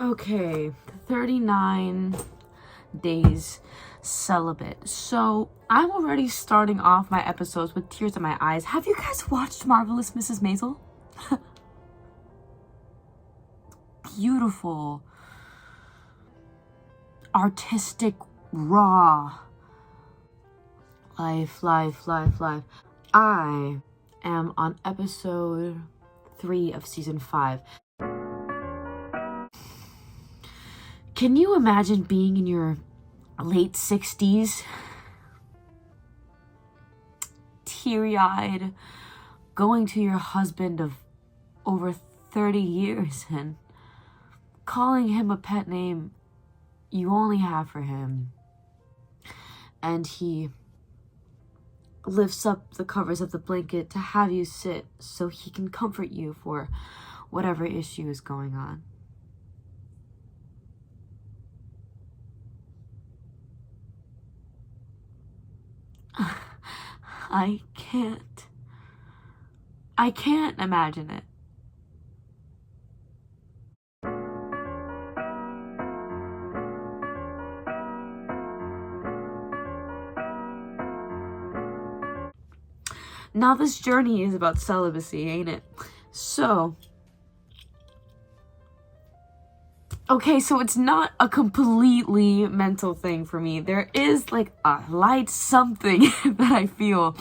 Okay, 39 days celibate. So I'm already starting off my episodes with tears in my eyes. Have you guys watched Marvelous Mrs. Maisel? Beautiful, artistic, raw. Life. I am on episode 3 of season 5. Can you imagine being in your late 60s, teary-eyed, going to your husband of over 30 years and calling him a pet name you only have for him, and he lifts up the covers of the blanket to have you sit so he can comfort you for whatever issue is going on? I can't imagine it. Now this journey is about celibacy, ain't it? So, okay, so it's not a completely mental thing for me. There is like a light something that I feel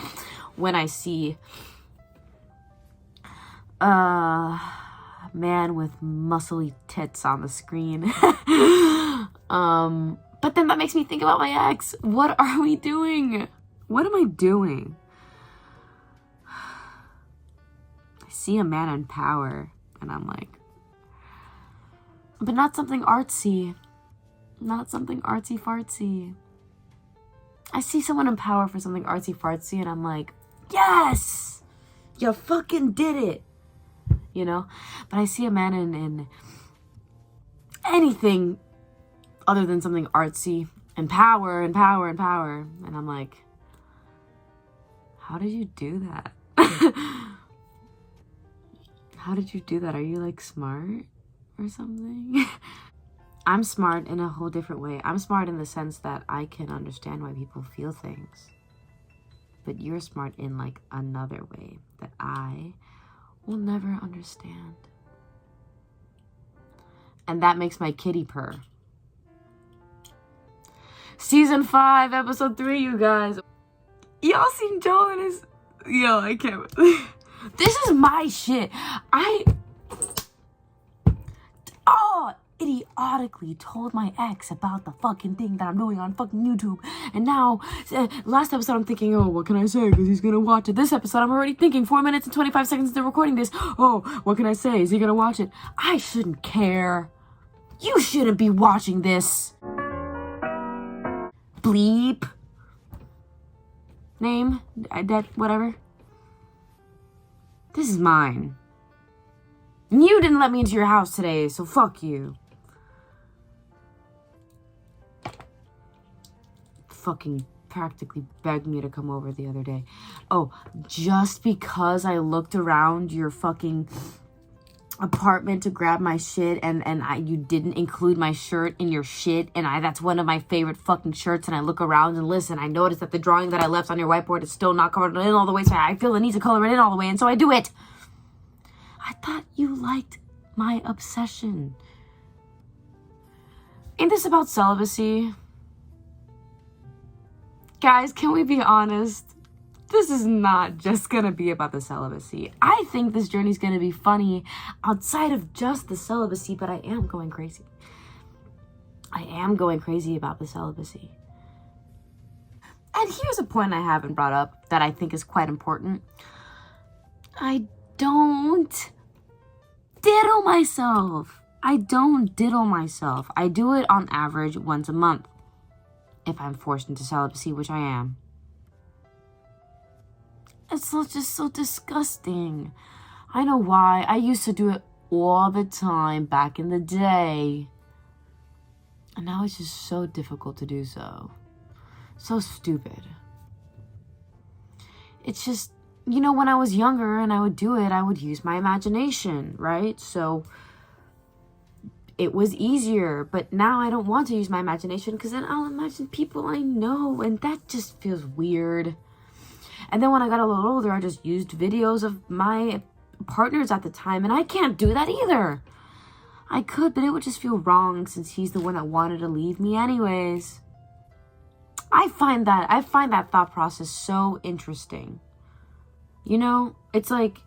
when I see a man with muscly tits on the screen. But then that makes me think about my ex. What are we doing? What am I doing? I see a man in power and I'm like, but not something artsy. Not something artsy fartsy. I see someone in power for something artsy fartsy and I'm like, yes! You fucking did it! You know? But I see a man in anything other than something artsy and power. And I'm like, how did you do that? How did you do that? Are you like smart or something? I'm smart in a whole different way. I'm smart in the sense that I can understand why people feel things. But you're smart in like another way that I will never understand. And that makes my kitty purr. Season 5, episode 3, you guys. Y'all seen Joel and his... Yo, I can't... This is my shit. Idiotically told my ex about the fucking thing that I'm doing on fucking YouTube. And now, last episode I'm thinking, oh, what can I say? Because he's gonna watch it. This episode I'm already thinking 4 minutes and 25 seconds into recording this. Oh, what can I say? Is he gonna watch it? I shouldn't care. You shouldn't be watching this. Bleep. Name? That, whatever. This is mine. And you didn't let me into your house today, so fuck you. Fucking practically begged me to come over the other day. Oh, just because I looked around your fucking apartment to grab my shit and you didn't include my shirt in your shit, and that's one of my favorite fucking shirts, and I look around and listen, I noticed that the drawing that I left on your whiteboard is still not colored in all the way, so I feel the need to color it in all the way, and so I do it. I thought you liked my obsession. Ain't this about celibacy? Guys, can we be honest? This is not just gonna be about the celibacy. I think this journey's gonna be funny outside of just the celibacy, but I am going crazy. I am going crazy about the celibacy. And here's a point I haven't brought up that I think is quite important. I don't diddle myself. I do it on average once a month. If I'm forced into celibacy, which I am. It's just so disgusting. I know why. I used to do it all the time back in the day. And now it's just so difficult to do so. So stupid. It's just, you know, when I was younger and I would do it, I would use my imagination, right? So it was easier, but now I don't want to use my imagination because then I'll imagine people I know, and that just feels weird. And then when I got a little older, I just used videos of my partners at the time, and I can't do that either. I could, but it would just feel wrong since he's the one that wanted to leave me anyways. I find that thought process so interesting. You know, it's like,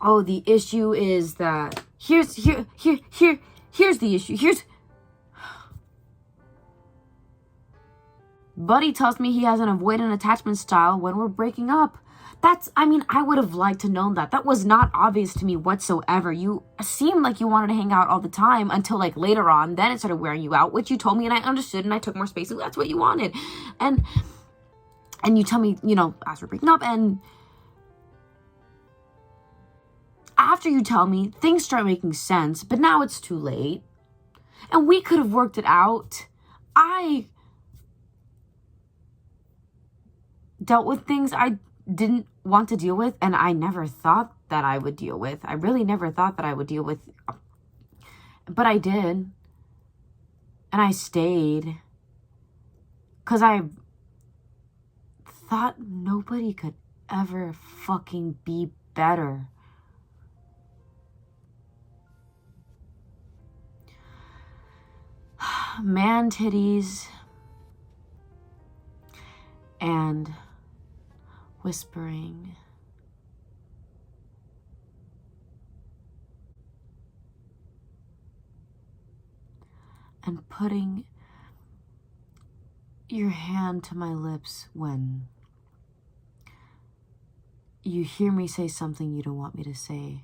oh, the issue is that here's the issue. Buddy tells me he has an avoidant attachment style when we're breaking up. I would have liked to know that. That was not obvious to me whatsoever. You seemed like you wanted to hang out all the time until like later on. Then it started wearing you out, which you told me and I understood and I took more space. And that's what you wanted. And you tell me, you know, as we're breaking up, and after you tell me, things start making sense, but now it's too late. And we could have worked it out. I dealt with things I didn't want to deal with, and I never thought that I would deal with. I really never thought that I would deal with, but I did. And I stayed because I thought nobody could ever fucking be better. Man titties and whispering and putting your hand to my lips when you hear me say something you don't want me to say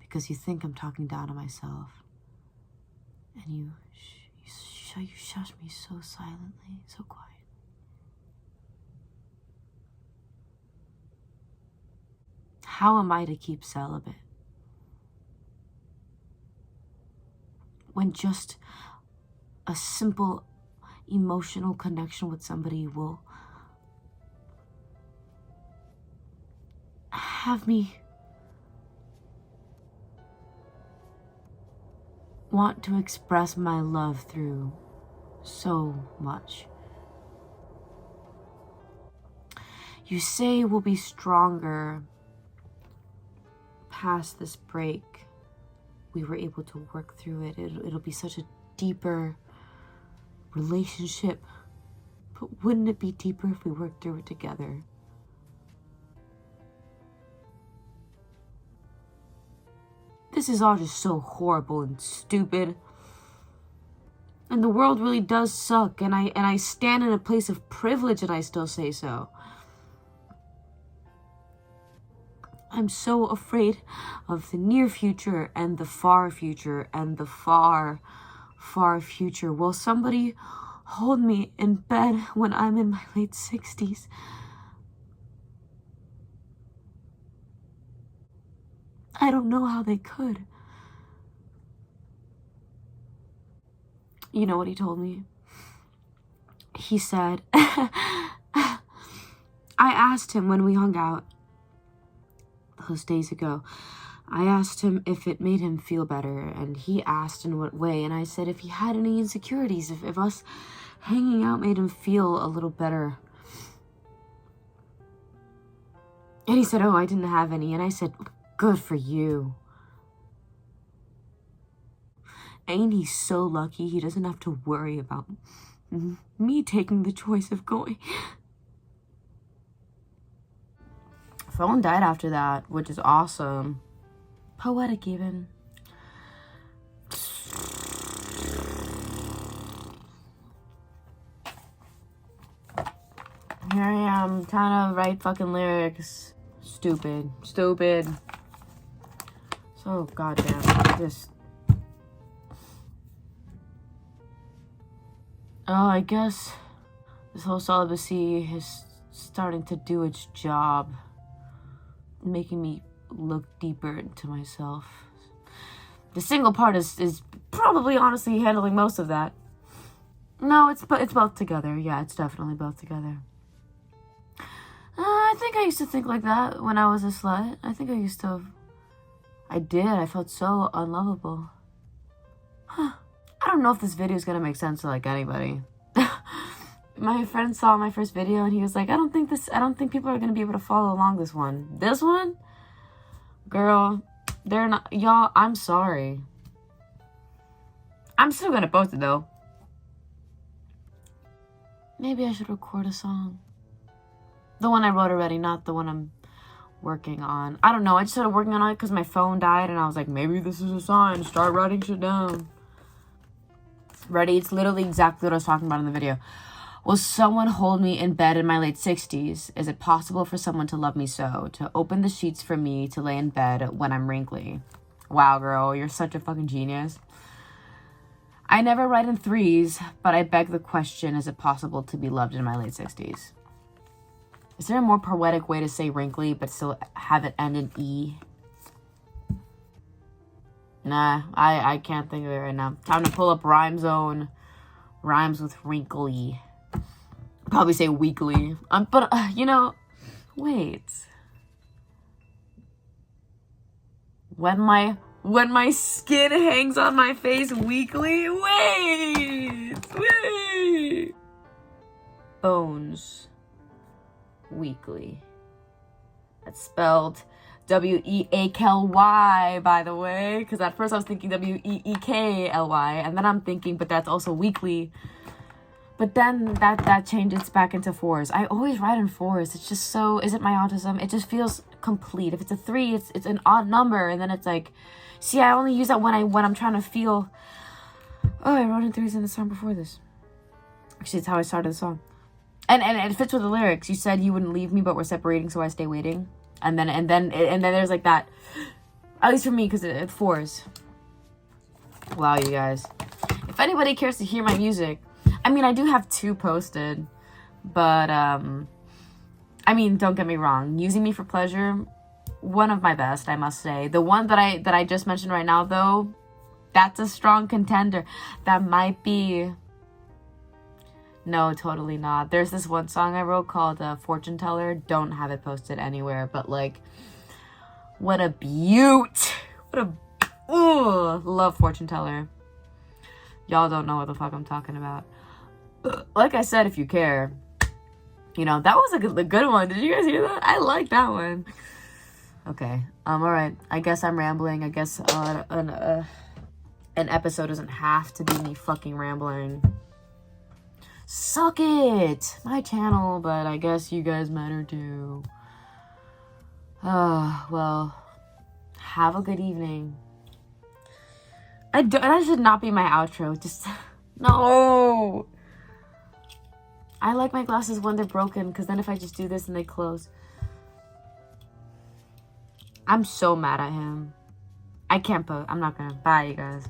because you think I'm talking down to myself, and you shush me so silently, so quiet. How am I to keep celibate when just a simple emotional connection with somebody will have me want to express my love through so much? You say we'll be stronger past this break. We were able to work through it. It'll be such a deeper relationship. But wouldn't it be deeper if we worked through it together? This is all just so horrible and stupid. And the world really does suck, and I stand in a place of privilege, and I still say so. I'm so afraid of the near future and the far future and the far, far future. Will somebody hold me in bed when I'm in my late 60s? I don't know how they could. You know what he told me? He said, I asked him when we hung out those days ago, I asked him if it made him feel better, and he asked in what way, and I said if he had any insecurities, if us hanging out made him feel a little better. And he said, oh, I didn't have any, and I said, good for you. Ain't he so lucky he doesn't have to worry about me taking the choice of going. Phone died after that, which is awesome. Poetic even. Here I am trying to write fucking lyrics. Stupid. So goddamn. Just. Oh, I guess this whole celibacy is starting to do its job, making me look deeper into myself. The single part is probably honestly handling most of that. No, it's both together. Yeah, it's definitely both together. I think I used to think like that when I was a slut. I think I used to. I did. I felt so unlovable. I don't know if this video is gonna make sense to like anybody. My friend saw my first video and he was like, I don't think people are gonna be able to follow along this one. This one? Girl, they're not. Y'all, I'm sorry. I'm still gonna post it though. Maybe I should record a song. The one I wrote already, not the one I'm working on. I don't know. I just started working on it because my phone died and I was like, maybe this is a sign. Start writing shit down. Ready? It's literally exactly what I was talking about in the video. Will someone hold me in bed in my late 60s? Is it possible for someone to love me so? To open the sheets for me to lay in bed when I'm wrinkly? Wow, girl, you're such a fucking genius. I never write in threes, but I beg the question, is it possible to be loved in my late 60s? Is there a more poetic way to say wrinkly but still have it end in E? Nah, I can't think of it right now. Time to pull up Rhyme Zone. Rhymes with wrinkly. Probably say weekly. But, you know, wait. When my skin hangs on my face weekly? Wait. Bones. Weekly. That's spelled W-E-A-K-L-Y, by the way. Because at first I was thinking W-E-E-K-L-Y. And then I'm thinking, but that's also weekly. But then that changes back into fours. I always write in fours. It's just so... Is it my autism? It just feels complete. If it's a 3, it's an odd number. And then it's like... See, I only use that when I'm trying to feel... Oh, I wrote in 3s in the song before this. Actually, it's how I started the song. And it fits with the lyrics. You said you wouldn't leave me, but we're separating, so I stay waiting. And then there's like that. At least for me, because it's 4s. Wow, you guys. If anybody cares to hear my music... I mean, I do have 2 posted, but, I mean, don't get me wrong. Using Me for Pleasure, one of my best, I must say. The one that I just mentioned right now, though, that's a strong contender. That might be... No, totally not. There's this one song I wrote called Fortune Teller. Don't have it posted anywhere, but, like, what a beaut. Ooh, love Fortune Teller. Y'all don't know what the fuck I'm talking about. Like I said, if you care, you know, that was a good one. Did you guys hear that? I like that one. Okay. All right. I guess I'm rambling. I guess an episode doesn't have to be me fucking rambling. Suck it. My channel, but I guess you guys matter too. Well, have a good evening. That should not be my outro. Just no. I like my glasses when they're broken, because then if I just do this and they close. I'm so mad at him. I can't put. I'm not gonna. Bye, you guys.